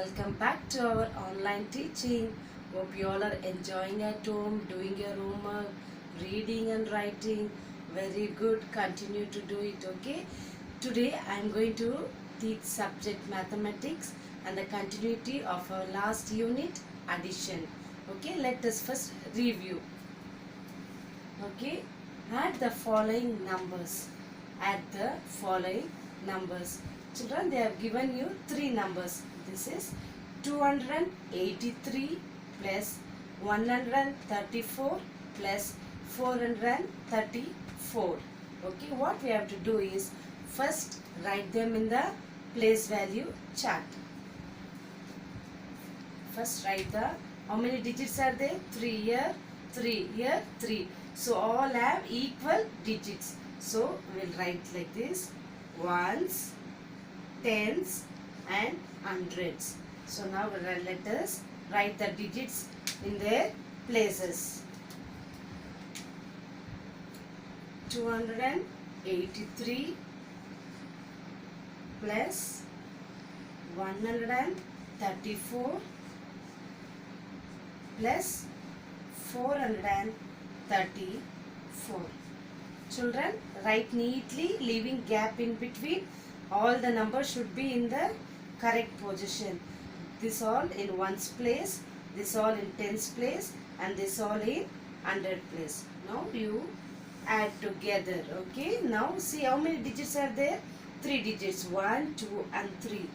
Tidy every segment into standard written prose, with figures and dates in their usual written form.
Welcome back to our online teaching. Hope you all are enjoying at home, doing your homework, reading and writing. Very good. Continue to do it, okay? Today I am going to teach subject mathematics and the continuity of our last unit, addition. Okay, let us first review. Okay, add the following numbers. Add the following numbers. Children, they have given you three numbers. This is 283 plus 134 plus 434. Okay, what we have to do is first write them in the place value chart. First write the, how many digits are there? 3 here, 3 here, 3. So all have equal digits. So we will write like this: ones, tens and hundreds. So now let us write the digits in their places. 283 plus 134 plus 434. Children, write neatly, leaving gap in between. All the numbers should be in the correct position. This all in ones place, this all in tens place, and this all in hundred place. Now you add together. Okay, now see how many digits are there? 3 digits, 1, 2 and 3.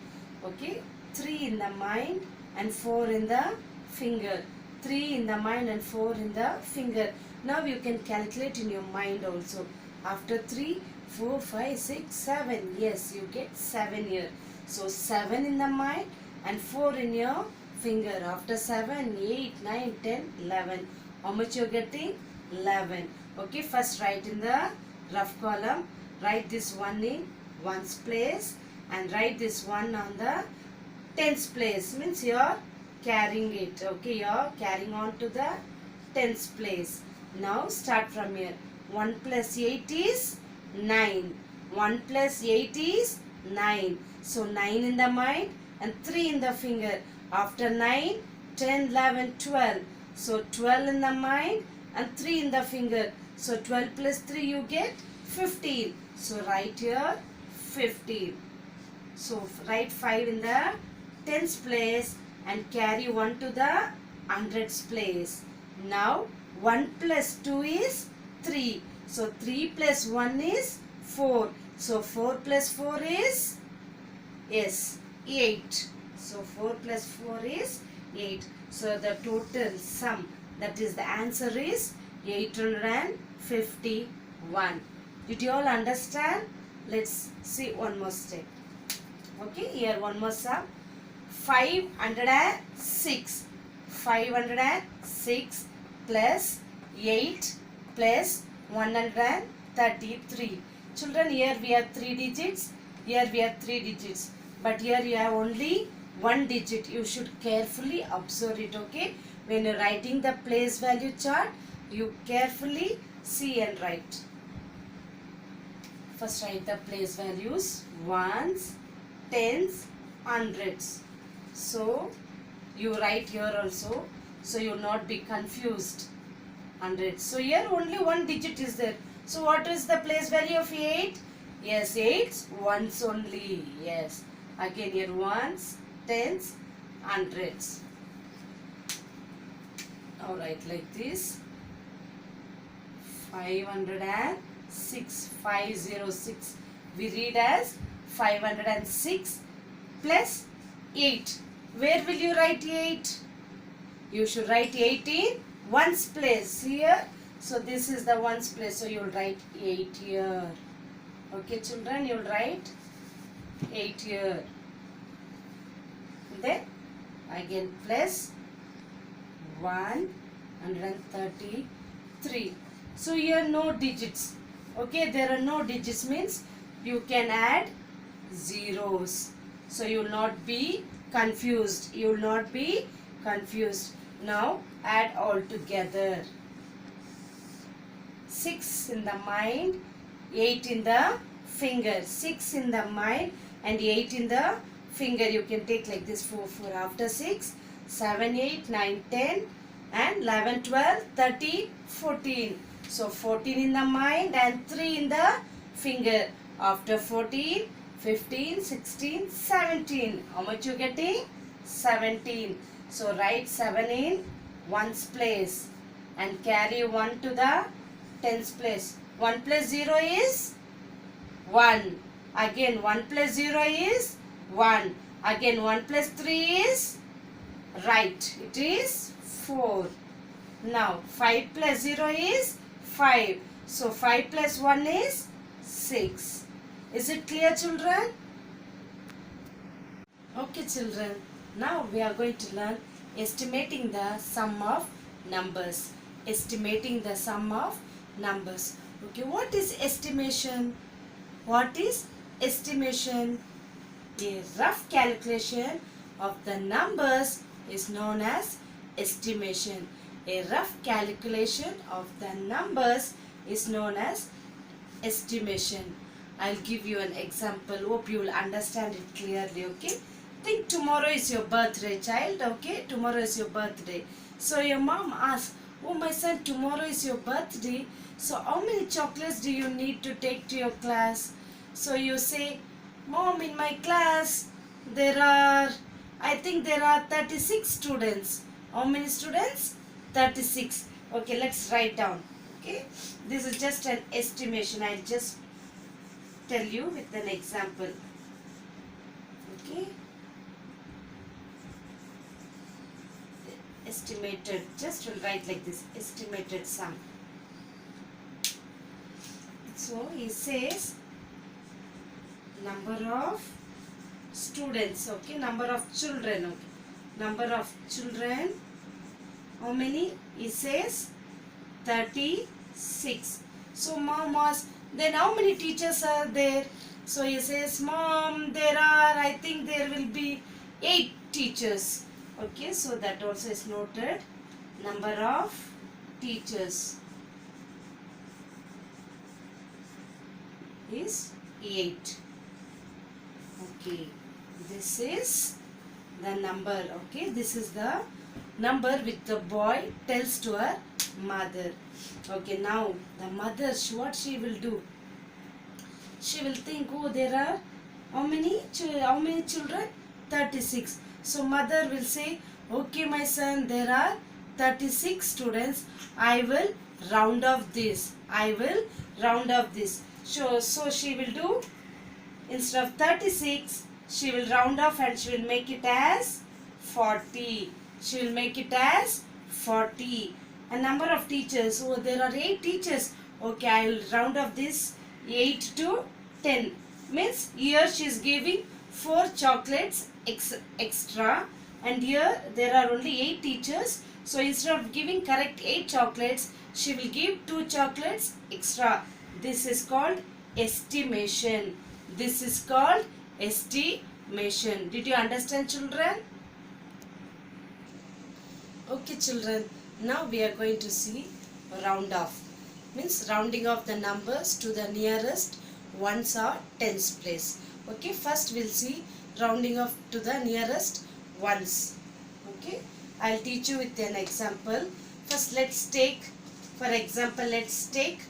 Okay, 3 in the mind and 4 in the finger. 3 in the mind and 4 in the finger. Now you can calculate in your mind also. After 3, 4, 5, 6, 7. Yes, you get 7 here. So 7 in the mind and 4 in your finger. After 7, 8, 9, 10, 11. How much you are getting? 11. Okay, first write in the rough column. Write this one in ones place and write this one on the tens place. Means you are carrying it. Okay, you are carrying on to the tens place. Now start from here. 1 plus 8 is 9. 1 plus 8 is 9. So 9 in the mind and 3 in the finger. After 9, 10, 11, 12. So 12 in the mind and 3 in the finger. So 12 plus 3 you get 15. So write here 15. So write 5 in the tens place and carry 1 to the hundreds place. Now 1 plus 2 is 3. So 3 plus 1 is 4. So 4 plus 4 is, yes, 8. So 4 plus 4 is 8. So the total sum, that is the answer is 851. Did you all understand? Let's see one more step. Okay, here one more sum. 506. 506 plus 8 plus 133. Children, here we have 3 digits. Here we have 3 digits. But here you have only 1 digit. You should carefully observe it, okay? When you are writing the place value chart, you carefully see and write. First write the place values. Ones, tens, hundreds. So you write here also. So you will not be confused. 100. So here only 1 digit is there. So what is the place value of 8? Yes, 8 ones only. Yes. Again here ones, tens, hundreds. Now write like this. 506. 506. We read as 506 plus 8. Where will you write 8? You should write 8 in ones place here. So this is the ones place. So you will write 8 here. Okay, children, you will write 8 here. Then again plus 133. So here no digits. Okay, there are no digits means you can add zeros. So you will not be confused. You will not be confused. Now add all together. 6 in the mind, 8 in the finger. 6 in the mind and 8 in the finger you can take like this, 4, 4. After 6, 7, 8, 9, 10 and 11, 12, 13, 14. So 14 in the mind and 3 in the finger. After 14, 15, 16, 17. How much you getting? 17. So write 7 in 1's place and carry 1 to the 10's place. 1 plus 0 is 1. Again 1 plus 0 is 1. Again 1 plus 3 is right. It is 4. Now 5 plus 0 is 5. So 5 plus 1 is 6. Is it clear, children? Okay, children. Now we are going to learn estimating the sum of numbers. Estimating the sum of numbers. Okay, what is estimation? What is estimation? A rough calculation of the numbers is known as estimation. A rough calculation of the numbers is known as estimation. I'll give you an example. Hope you will understand it clearly, okay? Think tomorrow is your birthday, child, okay? Tomorrow is your birthday. So your mom asks, oh my son, tomorrow is your birthday. So how many chocolates do you need to take to your class? So you say, Mom, in my class, I think there are 36 students. How many students? 36. Okay, let's write down. Okay, this is just an estimation. I'll just tell you with an example. Okay, estimated, just will write like this, estimated sum. So he says number of students, okay, number of children, okay, number of children, how many? He says 36. So mom asks, then how many teachers are there? So he says, Mom, I think there will be 8 teachers. Okay, so that also is noted. Number of teachers is 8. Okay, this is the number. Okay, this is the number which the boy tells to her mother. Okay, now the mother, what she will do? She will think, oh, there are how many children? 36. So mother will say, okay, my son, there are 36 students. I will round off this. I will round off this. So she will do, instead of 36, she will round off and she will make it as 40. She will make it as 40. A number of teachers. Oh, there are 8 teachers. Okay, I will round off this 8 to 10. Means here she is giving 4 chocolates extra. And here there are only 8 teachers. So instead of giving correct 8 chocolates, she will give 2 chocolates extra. This is called estimation. This is called estimation. Did you understand, children? Okay, children. Now we are going to see round off. Means rounding off the numbers to the nearest ones or tens place. Okay, first we'll see rounding off to the nearest ones. Okay, I'll teach you with an example. First let's take, for example, let's take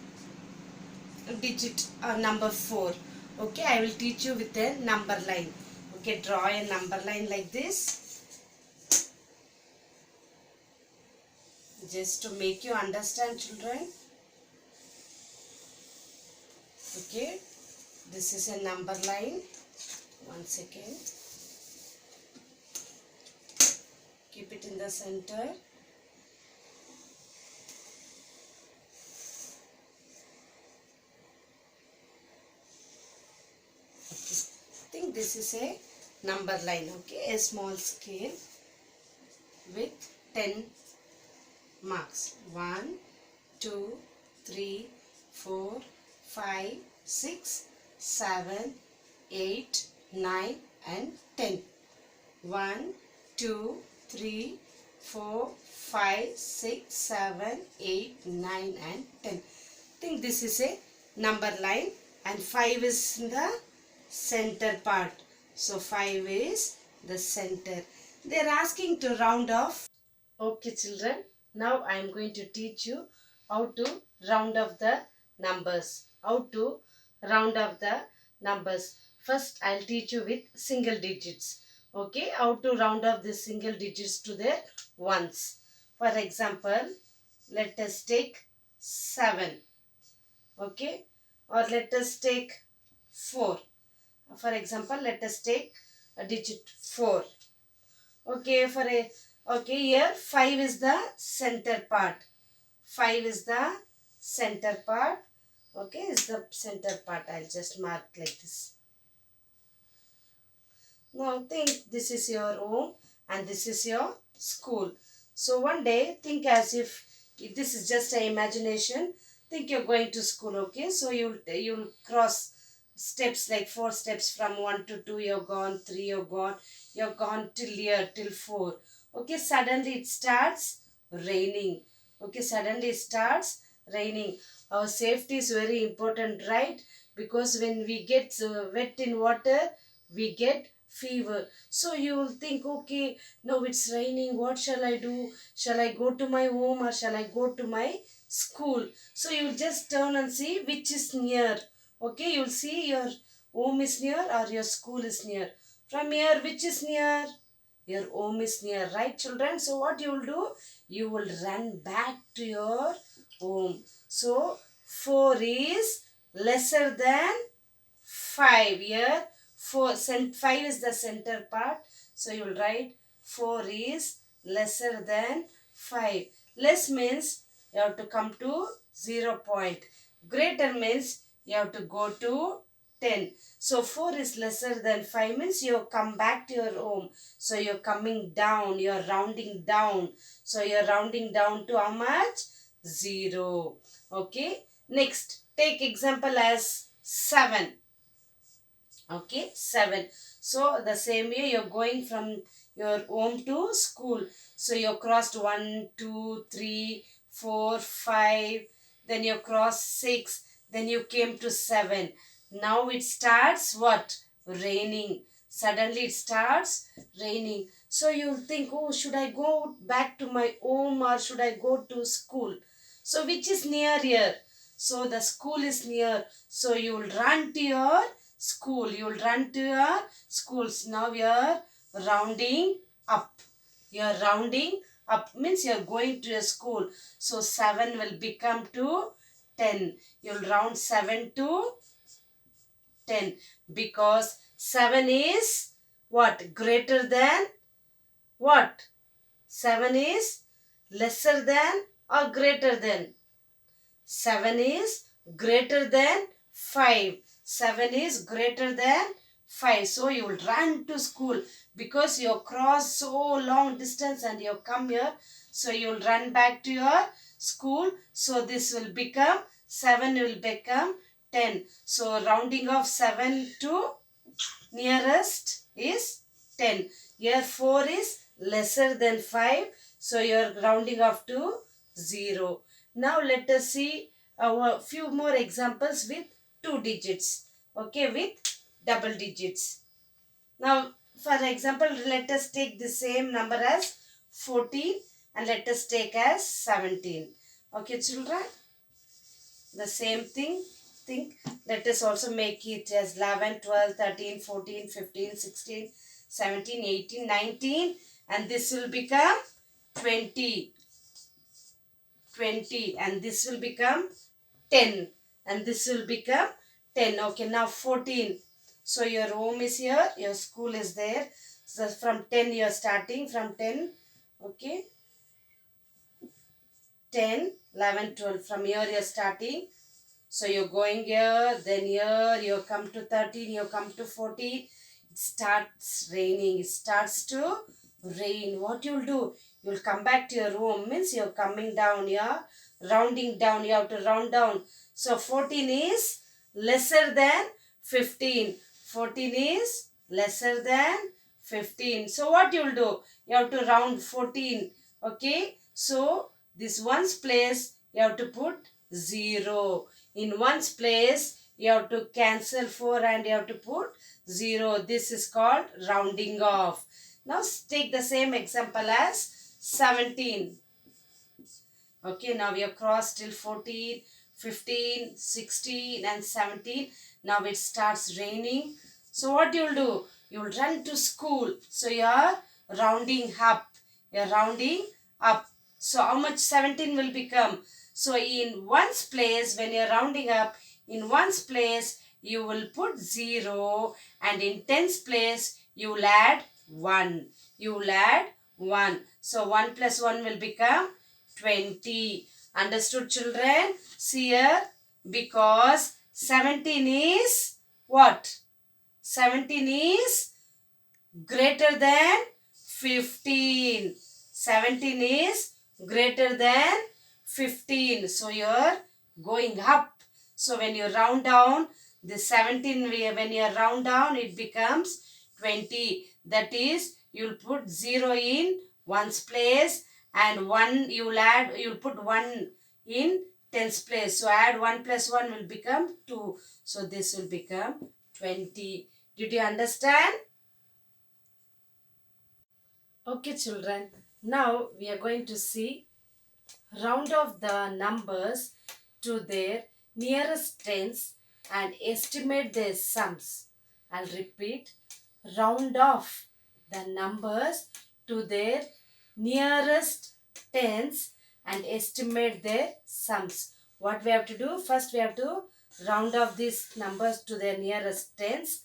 digit number 4. Okay, I will teach you with a number line. Okay, draw a number line like this. Just to make you understand, children. Okay, this is a number line. 1 second. Keep it in the center. I think this is a number line. Okay, a small scale with 10 marks. 1, 2, 3, 4, 5, 6, 7, 8, 9 and 10. 1, 2, 3, 4, 5, 6, 7, 8, 9 and 10. I think this is a number line and 5 is in the center part. So 5 is the center. They are asking to round off. Okay children, now I am going to teach you how to round off the numbers. How to round off the numbers. First I'll teach you with single digits. Okay, how to round off the single digits to their ones. For example, let us take 7. Okay, or let us take 4. For example, let us take a digit 4. Okay, here 5 is the center part. 5 is the center part. Okay, is the center part. I'll just mark like this. Now think this is your home and this is your school. So one day think as if this is just an imagination. Think you're going to school, okay? So you'll cross steps like 4 steps from 1 to 2. You're gone 3. You're gone till here till 4. Okay, suddenly it starts raining. Okay, suddenly it starts raining. Our safety is very important, right? Because when we get wet in water, we get fever. So you will think, okay, now it's raining, what shall I do? Shall I go to my home or shall I go to my school? So you will just turn and see which is near. Okay, you'll see your home is near or your school is near. From here, which is near? Your home is near, right children? So what you will do? You will run back to your home. So 4 is lesser than 5. Here 5 is the center part. So you will write 4 is lesser than 5. Less means you have to come to 0 point. Greater means you have to go to 10. So 4 is lesser than 5 means you come back to your home. So you're coming down, you're rounding down. So you're rounding down to how much? 0. Okay. Next, take example as 7. Okay, 7. So the same way you're going from your home to school. So you crossed 1, 2, 3, 4, 5. Then you crossed 6. Then you came to 7. Now it starts what? Raining. Suddenly it starts raining. So you'll think, oh, should I go back to my home or should I go to school? So which is near here? So the school is near. So you'll run to your school. You'll run to your schools. Now you're rounding up. You're rounding up means you're going to a school. So 7 will become to 10. You'll round 7 to 10 because 7 is what? Greater than what? 7 is lesser than or greater than? 7 is greater than 5. 7 is greater than 5. So you will run to school because you cross so long distance and you come here. So you will run back to your school. So this will become 7 will become 10. So rounding off 7 to nearest is 10. Here 4 is lesser than 5. So you are rounding off to 0. Now let us see a few more examples with 2 digits. Okay, with double digits. Now for example, let us take the same number as 14 and let us take as 17. Okay children, the same thing. Think, let us also make it as 11, 12, 13, 14, 15, 16, 17, 18, 19 and this will become 20. 20 and this will become 10 and this will become 10. Okay, now 14. So your home is here, your school is there. So from 10 you are starting from 10. Okay, 10, 11, 12. From here you are starting. So you're going here, then here, you come to 13, you come to 14. It starts raining. It starts to rain. What you'll do? You'll come back to your room. Means you're coming down here, rounding down. You have to round down. So 14 is lesser than 15. 14 is lesser than 15. So what you'll do? You have to round 14. Okay. So this one's place you have to put 0. In one's place, you have to cancel 4 and you have to put 0. This is called rounding off. Now take the same example as 17. Okay, now we have crossed till 14, 15, 16 and 17. Now it starts raining. So what you'll do? You'll run to school. So you're rounding up. You're rounding up. So how much 17 will become? So in ones place, when you're rounding up, in ones place, you will put 0 and in tens place, you will add 1. You will add 1. So 1 plus 1 will become 20. Understood, children? See here, because 17 is what? 17 is greater than 15. 17 is greater than 15. So you're going up. So when you round down, the 17, when you round down, it becomes 20. That is, you'll put 0 in ones place and 1 you'll put 1 in tens place. So add 1 plus 1 will become 2. So this will become 20. Did you understand? Okay, children. Now we are going to see round off the numbers to their nearest tens and estimate their sums. I'll repeat. Round off the numbers to their nearest tens and estimate their sums. What we have to do? First we have to round off these numbers to their nearest tens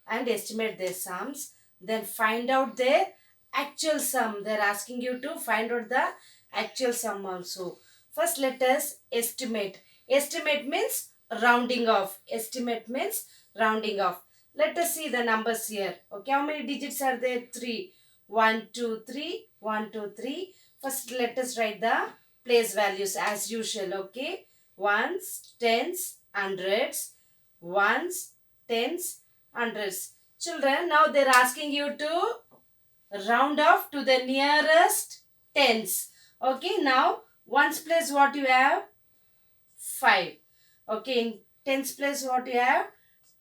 and estimate their sums. Then find out their actual sum. They are asking you to find out the actual sum also. First let us estimate. Estimate means rounding off. Estimate means rounding off. Let us see the numbers here. Okay, how many digits are there? 3. 1, 2, 3. 1, 2, 3. First let us write the place values as usual. Okay, ones, tens, hundreds, ones, tens, hundreds. Children, now they are asking you to round off to the nearest tens. Okay, now ones place what you have? 5. Okay, in tens place what you have?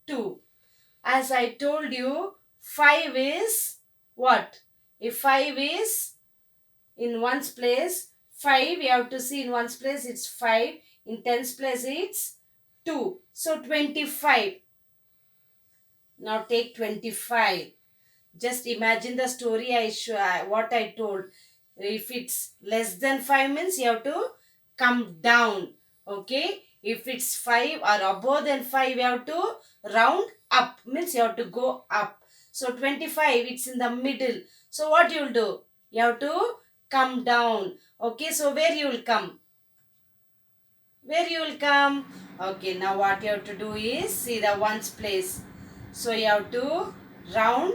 2. As I told you, 5 is what? If 5 is in ones place, 5 you have to see in ones place it's 5. In tens place it's 2. So 25. Now take 25. Just imagine the story what I told. If it's less than 5 means you have to come down. Okay. If it's 5 or above than 5 you have to round up. Means you have to go up. So 25 it's in the middle. So what you will do? You have to come down. Okay. So where you will come? Where you will come? Okay. Now what you have to do is see the ones place. So you have to round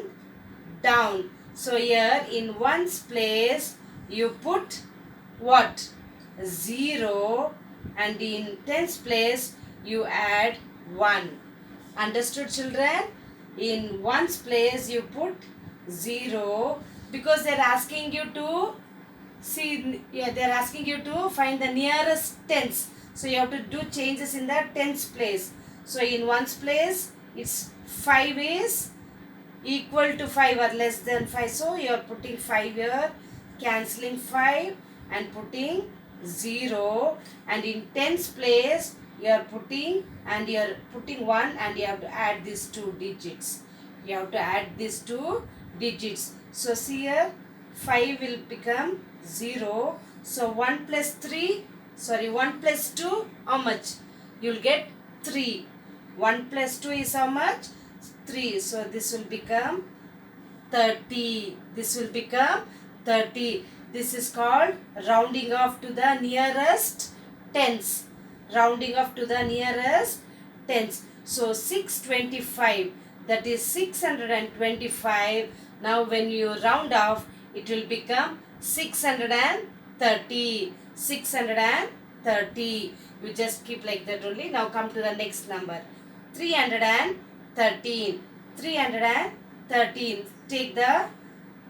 down. So here in ones place you put what? 0 and in tens place you add 1. Understood, children? In ones place you put 0 because they are asking you to see, they are asking you to find the nearest tens. So you have to do changes in the tens place. So in ones place it's 5 is equal to 5 or less than 5. So you are putting 5 here, cancelling 5 and putting 0. And in tens place you are putting 1 and you have to add these 2 digits. You have to add these 2 digits. So see here 5 will become 0. So 1 plus 2 how much? You will get 3. 1 plus 2 is how much? 3. So this will become 30. This will become 30. This is called rounding off to the nearest tens. Rounding off to the nearest tens. So 625. That is 625. Now when you round off, it will become 630. 630. You just keep like that only. Now come to the next number. 313. 313. Take the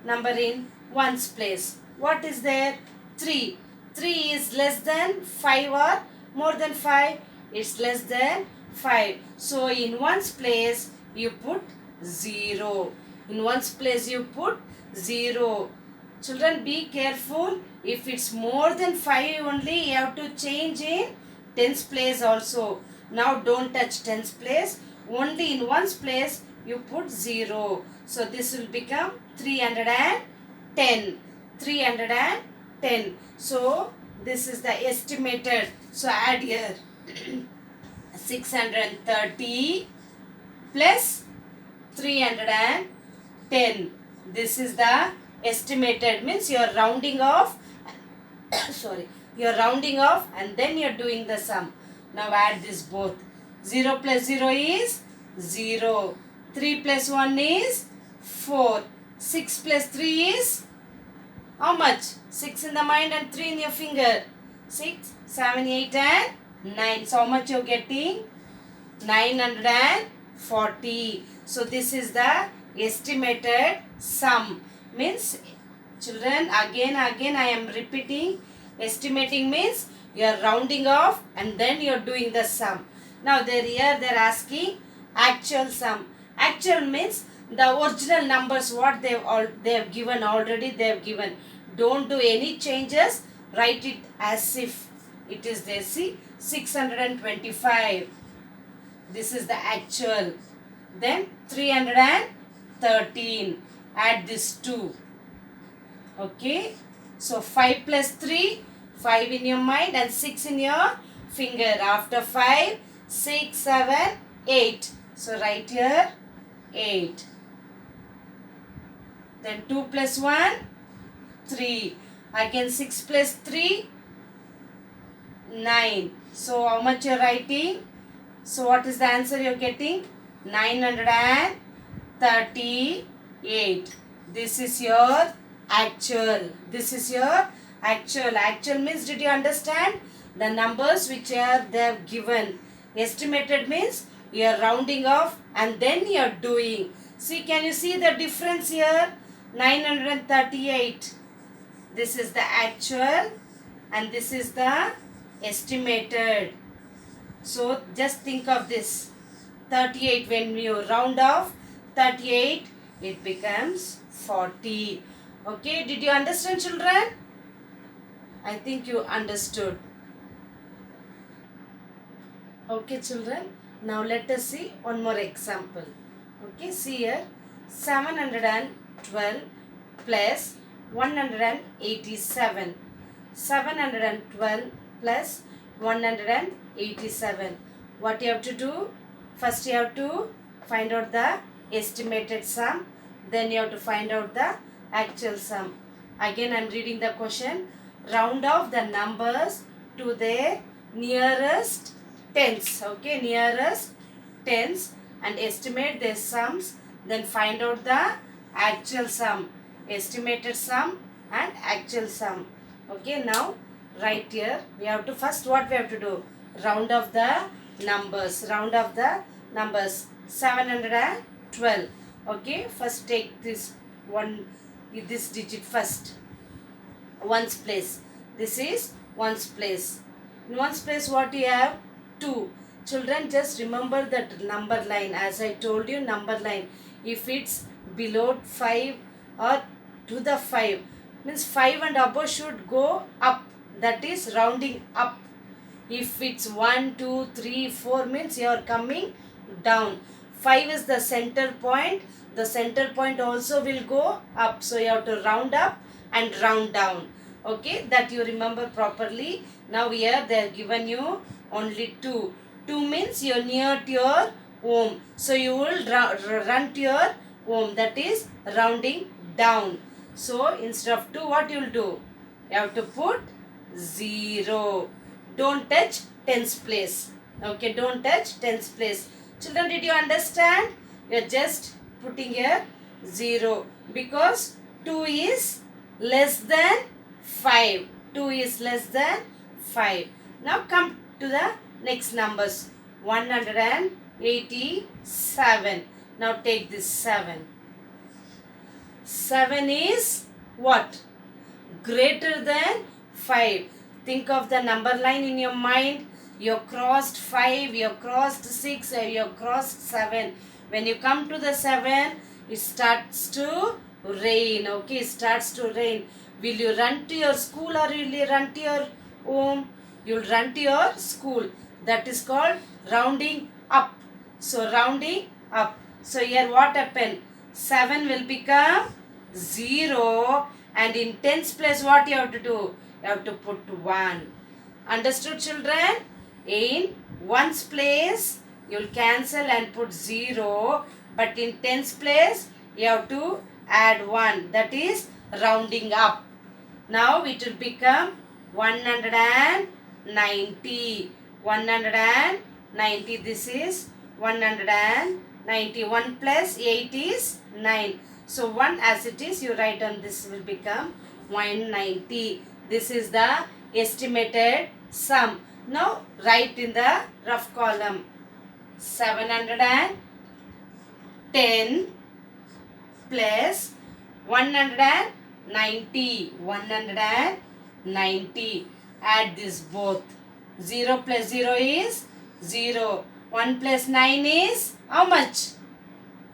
number in ones place. What is there? 3. 3 is less than 5 or more than 5? It's less than 5. So in ones place you put 0. In ones place you put 0. Children, be careful. If it's more than 5 only, you have to change in tens place also. Now don't touch tens place. Only in ones place you put 0. So this will become 310. 310. So this is the estimated. So add here 630 plus 310. This is the estimated, means you are rounding off. Sorry, you are rounding off and then you are doing the sum. Now add this both. 0 plus 0 is 0. 3 plus 1 is 4. 6 plus 3 is how much? 6 in the mind and 3 in your finger. 6, 7, 8 and 9. So how much you are getting? 940. So this is the estimated sum. Means children, again I am repeating. Estimating means you are rounding off and then you are doing the sum. Now they are asking actual sum. Actual means the original numbers what they have given already, they have given. Don't do any changes. Write it as if it is there. See, 625. This is the actual. Then 313. Add this 2. Okay. So 5 plus 3. 5 in your mind and 6 in your finger. After 5, 6, 7, 8. So write here 8. Then 2 plus 1, 3. Again 6 plus 3, 9. So how much you are writing? So what is the answer you are getting? 938. This is your actual. This is your actual. Actual means, did you understand? The numbers which they have given. Estimated means you are rounding off and then you are doing. See, can you see the difference here? 938. This is the actual and this is the estimated. So just think of this. 38, when you round off 38, it becomes 40. Okay, did you understand, children? I think you understood. Okay, children. Now let us see one more example. Okay, see here. 712 plus 187. 712 plus 187. What you have to do? First you have to find out the estimated sum. Then you have to find out the actual sum. Again I am reading the question. Round off the numbers to their nearest tens. Okay, nearest tens and estimate their sums. Then find out the actual sum. Estimated sum and actual sum. Okay, now right here we have to first what we have to do? Round off the numbers. Round off the numbers. 712. Okay, first take this one, this digit first. Ones place. This is ones place. In ones place what you have? 2. Children, just remember that number line. As I told you, number line. If it's below 5 or to the 5, means 5 and above should go up. That is rounding up. If it's 1, 2, 3, 4 means you are coming down. 5 is the center point. The center point also will go up. So you have to round up and round down. Okay, that you remember properly. Now here they have given you only 2. 2 means you are near to your home. So you will run to your home. That is rounding down. So instead of 2, what you will do? You have to put 0. Don't touch tens place. Okay, don't touch tens place. Children, did you understand? You are just putting here 0 because 2 is less than 5. 2 is less than 5. Now come to the next numbers. 187. Now take this 7. 7 is what? Greater than 5. Think of the number line in your mind. You crossed 5, you crossed 6, you crossed 7. When you come to the 7, it starts to rain. Okay, it starts to rain. Will you run to your school or will you run to your home? You'll run to your school. That is called rounding up. So rounding up. So here what happened? 7 will become 0 and in tens place what you have to do? You have to put 1. Understood, children? In ones place you'll cancel and put 0, but in tens place you have to add 1. That is rounding up. Now it will become 190. 190. This is 190. 1 plus 8 is 9. So 1 as it is, you write on this will become 190. This is the estimated sum. Now write in the rough column. 710 plus 190. 190. Add this both. 0 plus 0 is 0. 1 plus 9 is how much?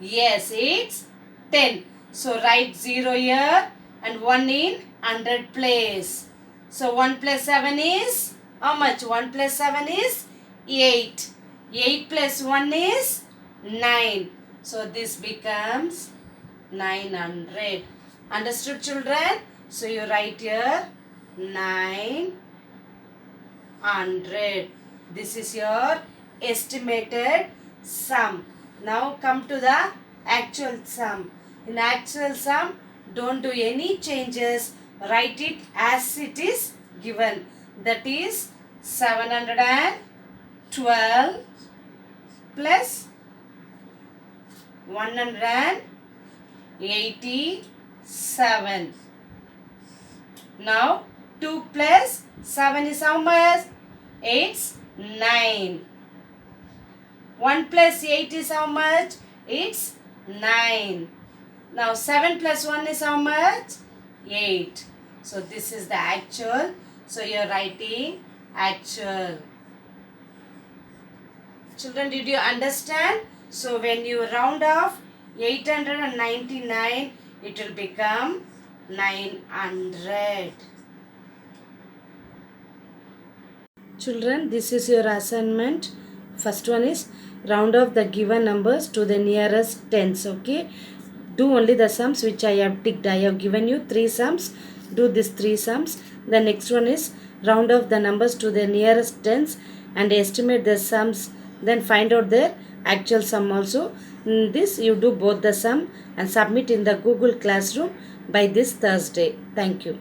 Yes, it's 10. So write 0 here and 1 in 100 place. So 1 plus 7 is how much? 1 plus 7 is 8. 8 plus 1 is 9. So this becomes 900. Understood, children? So you write here 900. This is your estimated sum. Now come to the actual sum. In actual sum, don't do any changes. Write it as it is given. That is 712 plus 187. Now 2 plus 7 is how much? It's 9. 1 plus 8 is how much? It's 9. Now 7 plus 1 is how much? 8. So this is the actual. So you are writing actual. Children, did you understand? So when you round off 899, it will become 900. Children, this is your assignment. First one is round off the given numbers to the nearest tens. Okay, do only the sums which I have ticked. I have given you 3 sums. Do these 3 sums. The next one is round off the numbers to the nearest tens and estimate the sums. Then find out their actual sum also. In this you do both the sum and submit in the Google Classroom by this Thursday. Thank you.